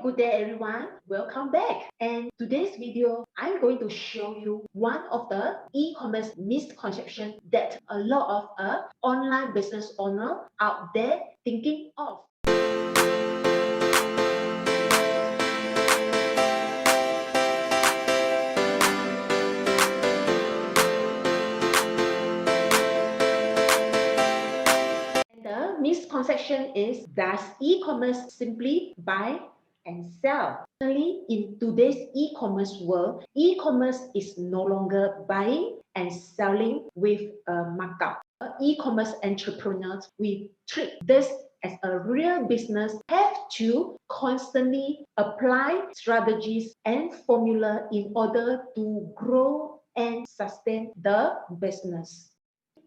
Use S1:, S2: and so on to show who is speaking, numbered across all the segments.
S1: Good day everyone, welcome back. And today's video, I'm going to show you one of the e-commerce misconception that a lot of online business owner out there thinking of. The misconception is, does e-commerce simply buy and sell? Finally, in today's e-commerce world, e-commerce is no longer buying and selling with a markup. E-commerce entrepreneurs, we treat this as a real business, have to constantly apply strategies and formula in order to grow and sustain the business.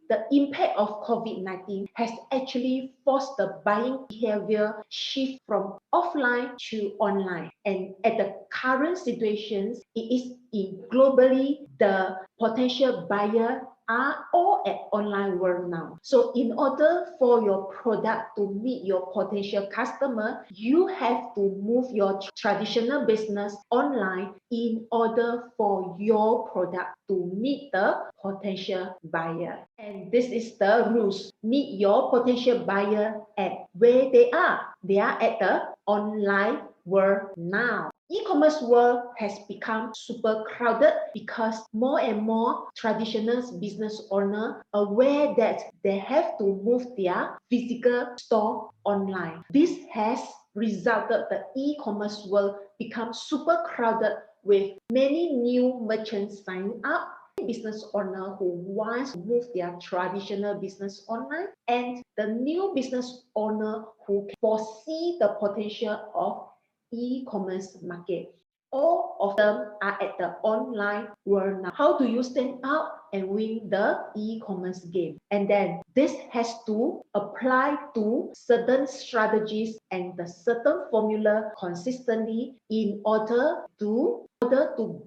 S1: The impact of COVID-19 has actually forced the buying behavior shift from offline to online. And at the current situations, it is in globally the potential buyer are all at online world now. So in order for your product to meet your potential customer, you have to move your traditional business online in order for your product to meet the potential buyer. And this is the rules. Meet your potential buyer at where they are. They are at the online world now. E-commerce world has become super crowded because more and more traditional business owners are aware that they have to move their physical store online. This has resulted the e-commerce world become super crowded with many new merchants signing up, business owner who wants to move their traditional business online, and the new business owner who can foresee the potential of e-commerce market. All of them are at the online world now. How do you stand out and win the e-commerce game? And then this has to apply to certain strategies and the certain formula consistently in order to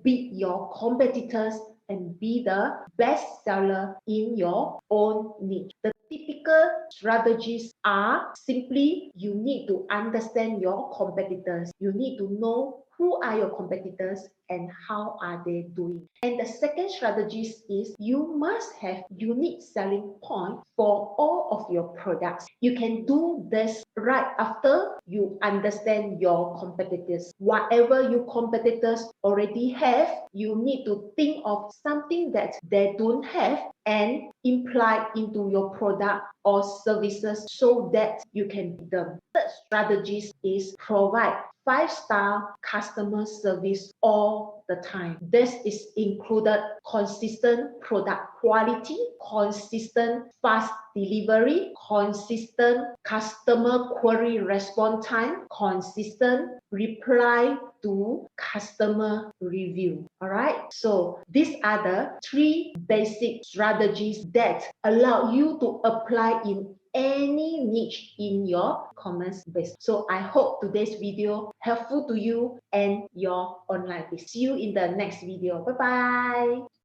S1: beat your competitors and be the best seller in your own niche. The typical strategies are simply you need to understand your competitors. You need to know who are your competitors and how are they doing. And the second strategy is you must have unique selling point for all of your products. You can do this right after you understand your competitors. Whatever your competitors already have, you need to think of something that they don't have and imply into your product or services so that you can beat them. Third strategy is provide 5-star customer service all the time. This is included consistent product quality, consistent fast delivery, consistent customer query response time, consistent reply to customer review. All right, so these are the 3 basic strategies that allow you to apply in any niche in your commerce business. So I hope today's video helpful to you and your online business. See you in the next video. Bye bye.